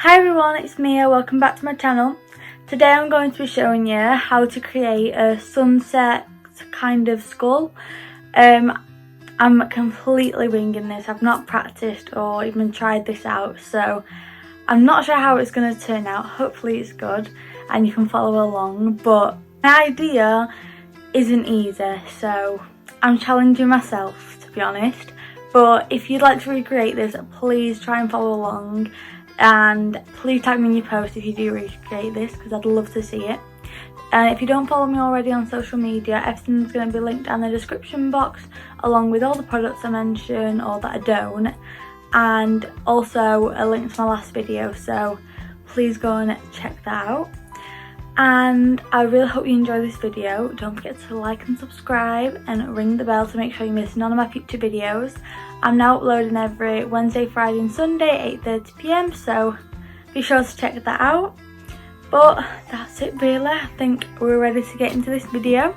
Hi everyone, it's Mia. Welcome back to my channel. Today I'm going to be showing you how to create a sunset kind of skull. I'm completely winging this. I've not practiced or even tried this out, so I'm not sure how it's going to turn out. Hopefully it's good and you can follow along, but my idea isn't easy, so I'm challenging myself, to be honest. But if you'd like to recreate this, please try and follow along. And please tag me in your post if you do recreate this, because I'd love to see it. And if you don't follow me already on social media, everything's going to be linked down in the description box, along with all the products I mention or that I don't, and also a link to my last video, so please go and check that out. And I really hope you enjoy this video. Don't forget to like and subscribe and ring the bell to make sure you miss none of my future videos. I'm now uploading every Wednesday, Friday and Sunday at 8:30 PM, so be sure to check that out. But that's it really. I think we're ready to get into this video.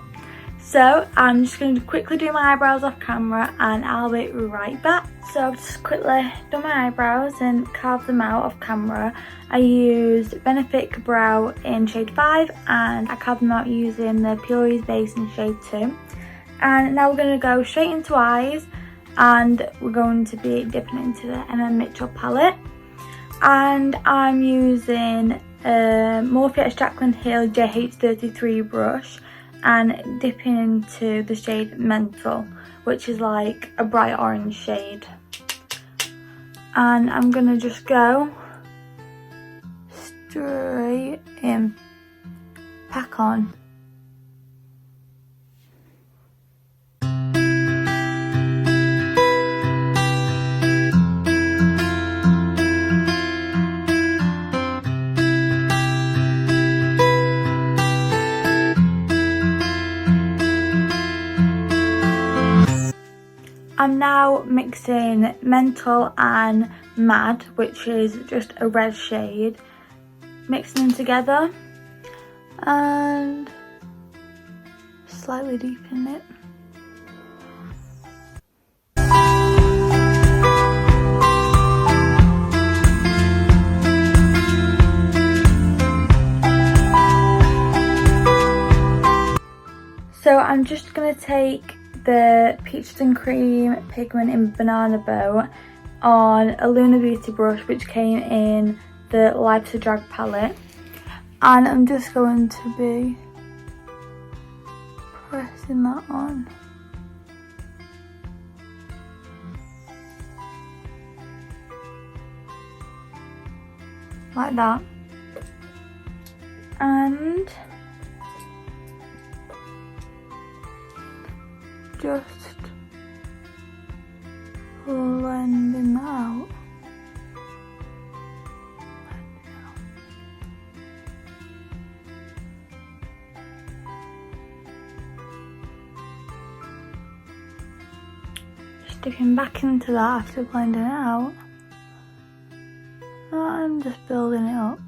So I'm just going to quickly do my eyebrows off camera and I'll be right back. So I've just quickly done my eyebrows and carved them out off camera. I used Benefit Kabrow in shade 5 and I carved them out using the Plouise base in shade 2. And now we're going to go straight into eyes, and we're going to be dipping into the MMMMitchel palette. And I'm using Morphe X Jaclyn Hill JH33 brush and dipping into the shade Mental, which is like a bright orange shade. And I'm gonna just go straight in, pack on. I'm now mixing Mental and Mad, which is just a red shade, mixing them together and slightly deepening it. So I'm just going to take the Peaches and Cream pigment in Banana Boat on a Luna Beauty brush, which came in the Life's a Drag palette, and I'm just going to be pressing that on. Like that. And just blending that out. Just dipping back into that after blending it out. And just building it up.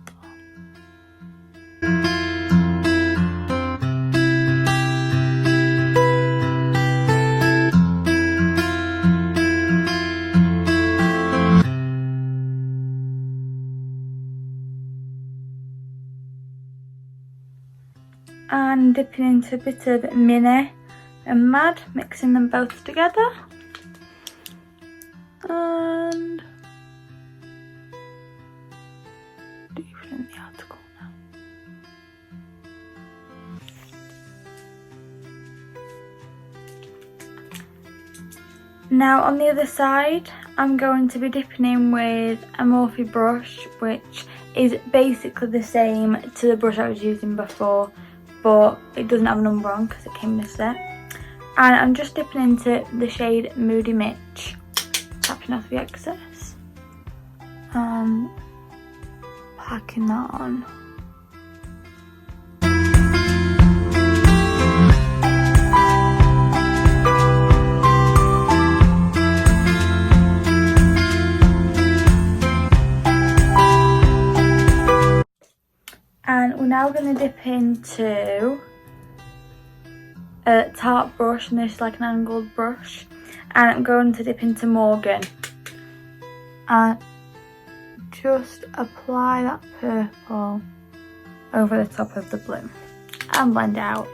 And dipping into a bit of Memi and Mad, mixing them both together. And deepening the article now. Now on the other side, I'm going to be dipping in with a Morphe brush, which is basically the same to the brush I was using before, but it doesn't have a number on because it came in a set. And I'm just dipping into the shade Moody Mitch, tapping off the excess and packing that on. And we're now going to dip into a tart brush, and this is like an angled brush, and I'm going to dip into Morgan and just apply that purple over the top of the blue and blend it out.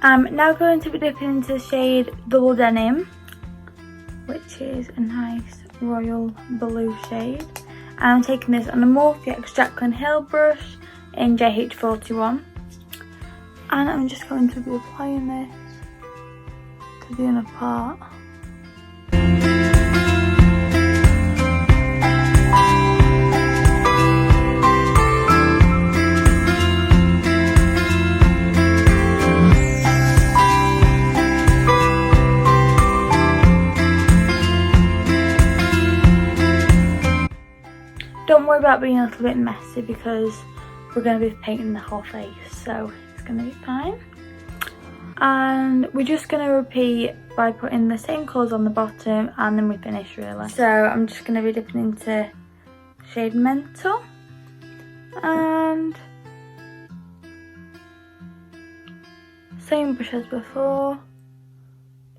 I'm now going to be dipping into the shade Double Denim, which is a nice royal blue shade. And I'm taking this on a Morphe X Jaclyn Hill brush in JH41. And I'm just going to be applying this to the inner part. Don't worry about being a little bit messy because we're going to be painting the whole face, so it's going to be fine. And we're just going to repeat by putting the same colours on the bottom and then we finish really. So I'm just going to be dipping into shade Mental and same brush as before,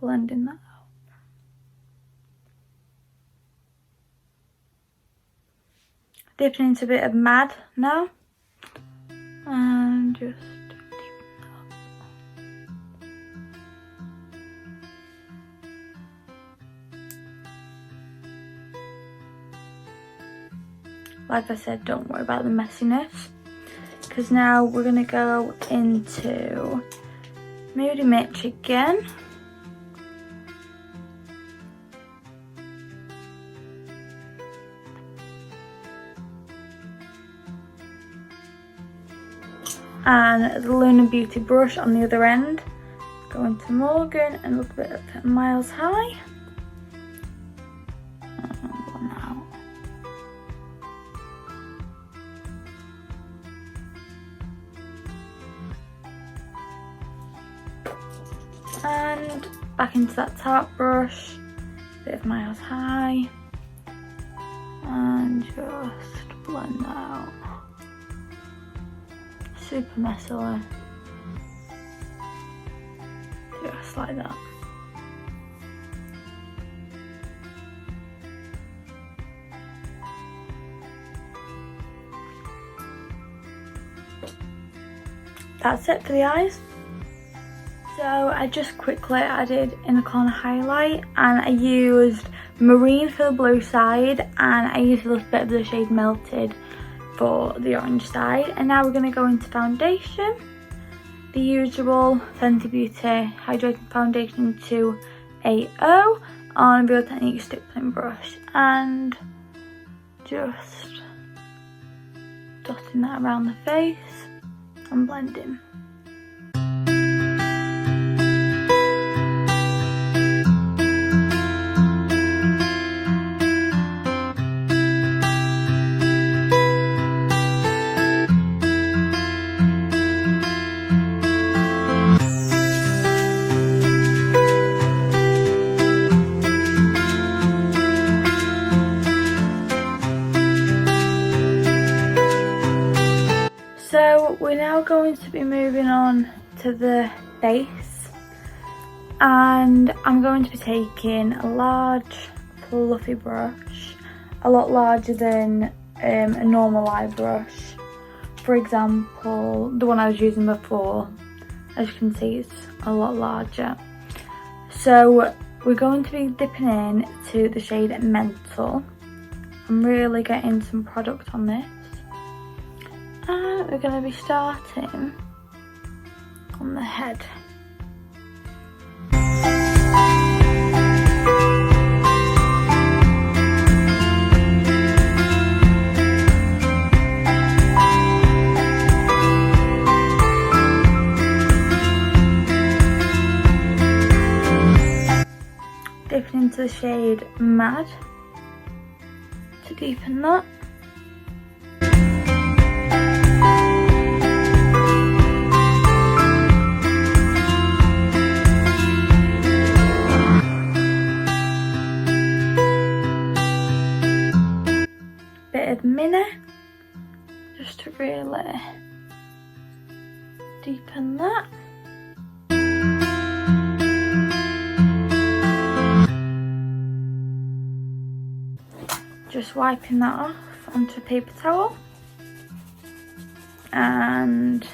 blending that out. Dipping into a bit of Mad now and just deepen that up. Like I said, don't worry about the messiness because now we're going to go into Moody Mitch again. And the Lunar Beauty brush on the other end. Go into Morgan and look a bit at Miles High. And one out. And back into that tart brush. Bit of Miles High. And just blend that out. Super messily, just like that. That's it for the eyes. So I just quickly added inner corner highlight and I used Marine for the blue side and I used a little bit of the shade Melted for the orange side. And now we're going to go into foundation, the usual FentyBeauty Hydrating Foundation 280 on Real Technique stippling brush and just dotting that around the face and blending. So we're now going to be moving on to the base and I'm going to be taking a large fluffy brush, a lot larger than a normal eye brush. For example, the one I was using before, as you can see, it's a lot larger. So we're going to be dipping in to the shade Mental. I'm really getting some product on this. And we're going to be starting on the head. Dipping into the shade Mad to deepen that. eyeliner just to really deepen that. Just wiping that off onto a paper towel, and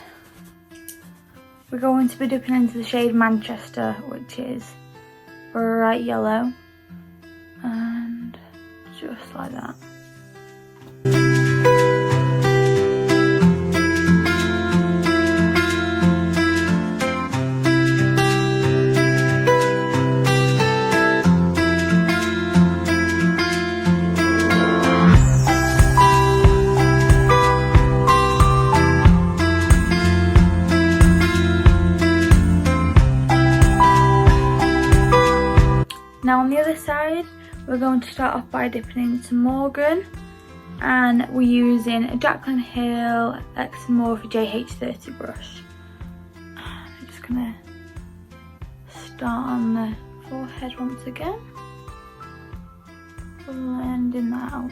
we're going to be dipping into the shade Manchester, which is bright yellow, and just like that. Now on the other side, we're going to start off by dipping into Morgan, and we're using a Jaclyn Hill X JH30 brush. I'm just going to start on the forehead once again, blending that out.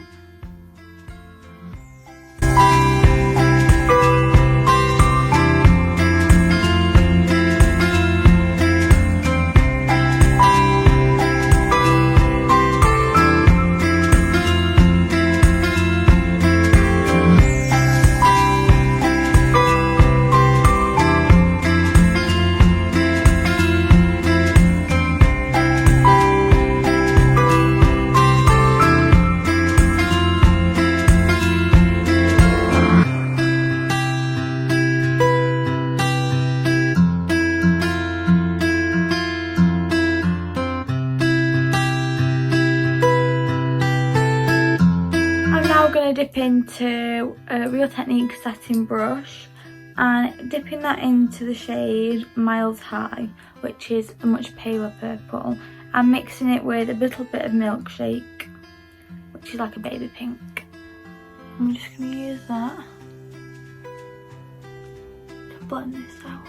Going to dip into a Real Technique setting brush and dipping that into the shade Miles High, which is a much paler purple, and mixing it with a little bit of Milkshake, which is like a baby pink. I'm just going to use that to blend this out.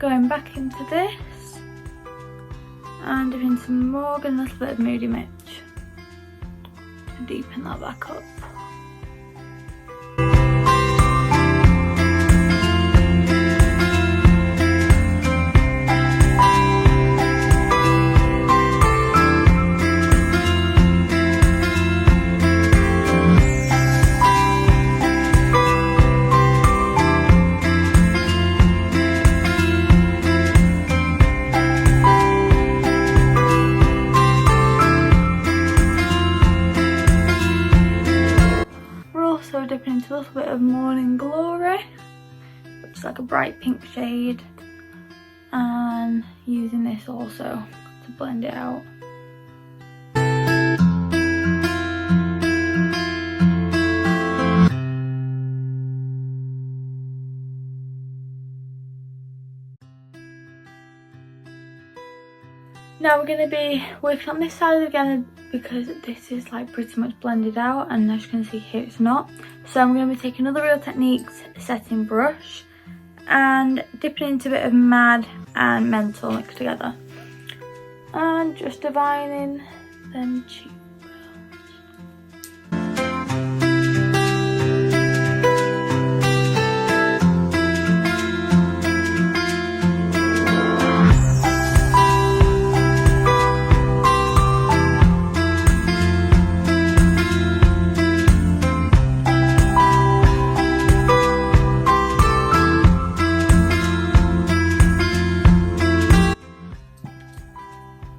Going back into this and dipping some Morgan, a little bit of Moody Mitch to deepen that back up. Dipping into a little bit of Morning Glory, which is like a bright pink shade, and using this also to blend it out. Now we're going to be working on this side again because this is like pretty much blended out, and as you can see here it's not. So I'm going to be taking another Real Techniques setting brush and dipping into a bit of Mad and Mental mixed together, and just divining them cheeks.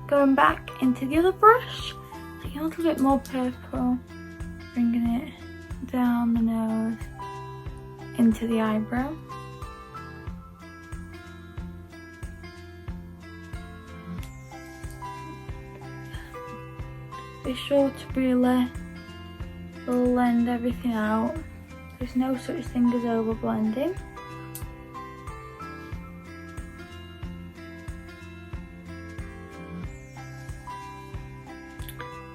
Going back into the other brush, taking a little bit more purple, bringing it down the nose into the eyebrow. sure to really blend everything out. There's no such thing as over blending.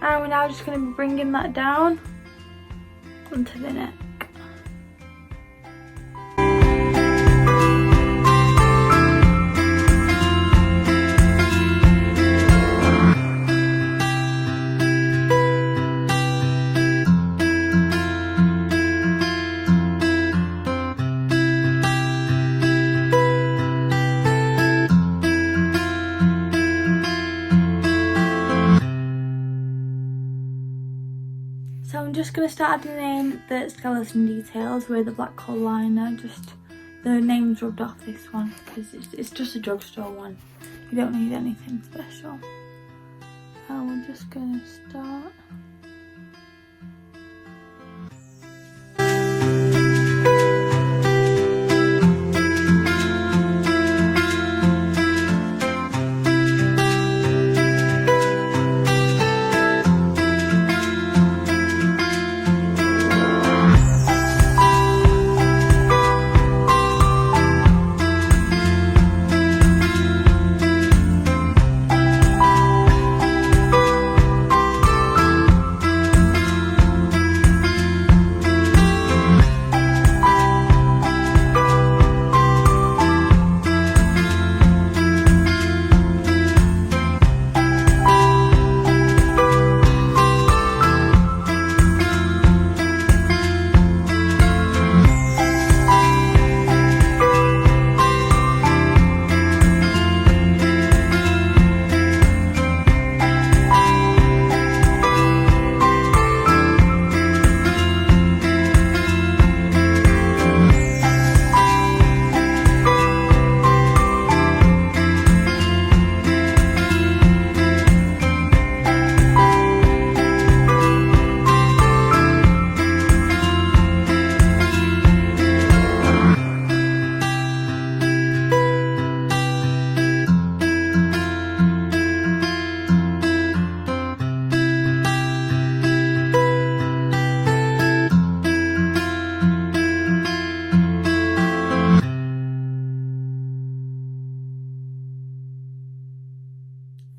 And we're now just going to be bringing that down onto the neck. So I'm just going to start adding in the skeleton details with the black kohl liner. Just the name's rubbed off this one because it's just a drugstore one. You don't need anything special. So we're just going to start.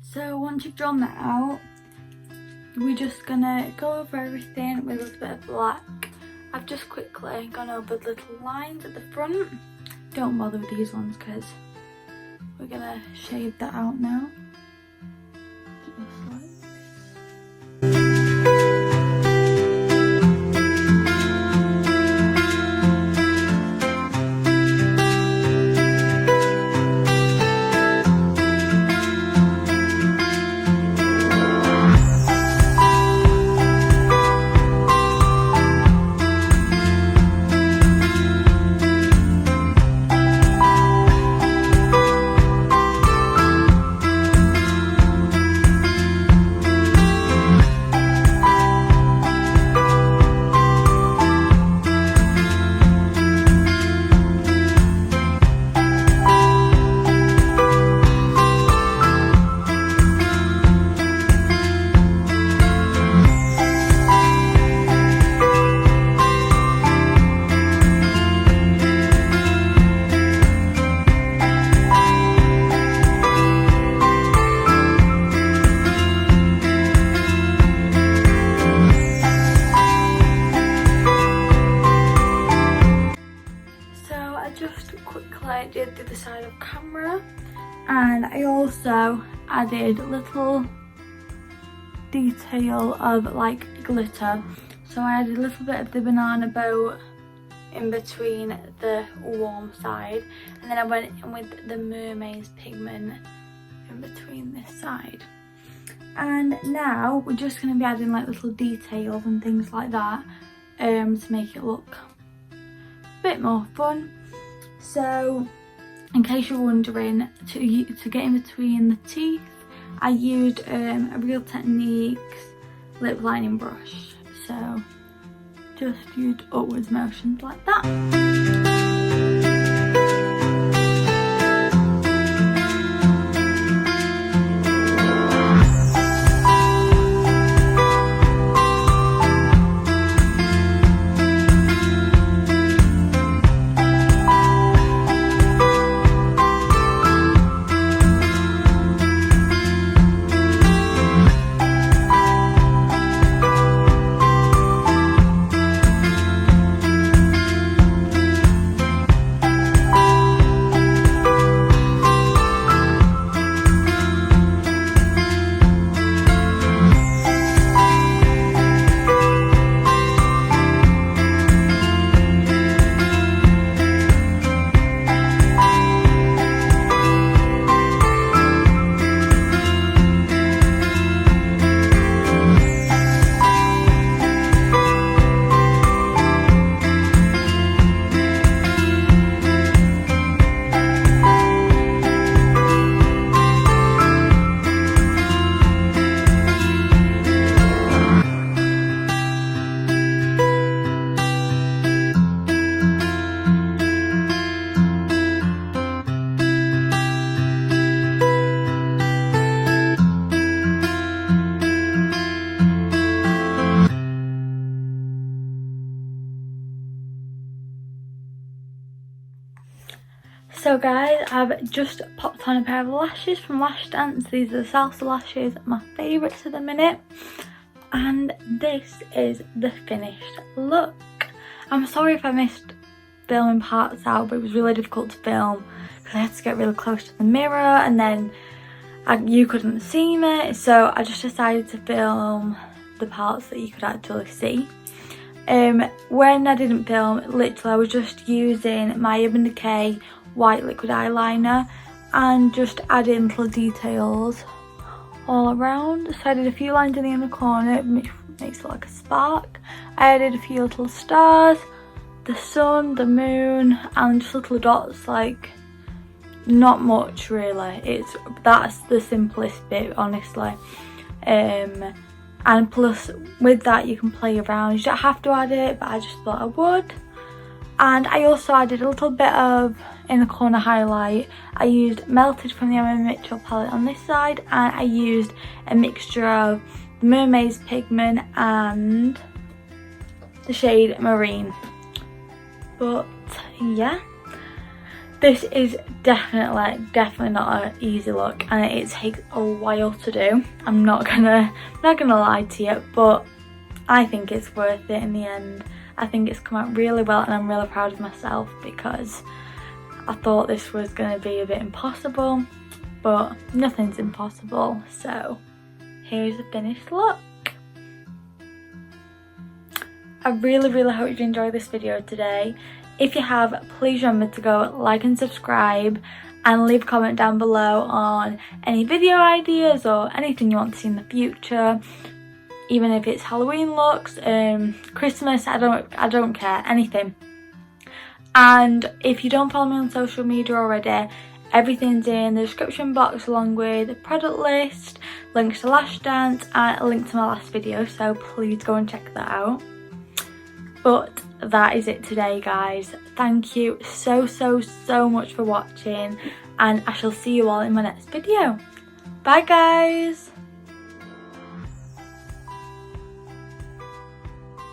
So once you've drawn that out, we're just gonna go over everything with a little bit of black. I've just quickly gone over the little lines at the front. Don't bother with these ones because we're gonna shade that out now. Just like this. Did the other side of camera, and I also added a little detail of like glitter. So I added a little bit of the banana boat in between the warm side, and then I went in with the mermaze pigment in between this side. And now we're just going to be adding like little details and things like that to make it look a bit more fun. So in case you're wondering, to get in between the teeth, I used a Real Techniques lip lining brush. So just used upwards motions like that. So guys, I've just popped on a pair of lashes from Lash Dance. These are the salsa lashes, my favourites at the minute. And this is the finished look. I'm sorry if I missed filming parts out, but it was really difficult to film because I had to get really close to the mirror and then you couldn't see me. So I just decided to film the parts that you could actually see. When I didn't film, literally I was just using my Urban Decay white liquid eyeliner and just adding little details all around. So I did a few lines in the inner corner, which makes it look like a spark. I added a few little stars, the sun, the moon, and just little dots, like not much really. That's the simplest bit, honestly. And plus with that you can play around. You don't have to add it, but I just thought I would. And I also added a little bit of inner corner highlight. I used Melted from the MMMMitchel palette on this side, and I used a mixture of the Mermaze pigment and the shade Marine. But yeah, this is definitely not an easy look, and it takes a while to do. I'm not gonna lie to you, but I think it's worth it in the end. I think it's come out really well, and I'm really proud of myself because I thought this was going to be a bit impossible, but nothing's impossible. So here's the finished look. I really hope you enjoyed this video today. If you have, please remember to go like and subscribe and leave a comment down below on any video ideas or anything you want to see in the future. Even if it's Halloween looks, Christmas, I don't care, anything. And if you don't follow me on social media already, everything's in the description box along with the product list, links to Lash Dance, and a link to my last video, so please go and check that out. But that is it today, guys. Thank you so much for watching, and I shall see you all in my next video. Bye guys!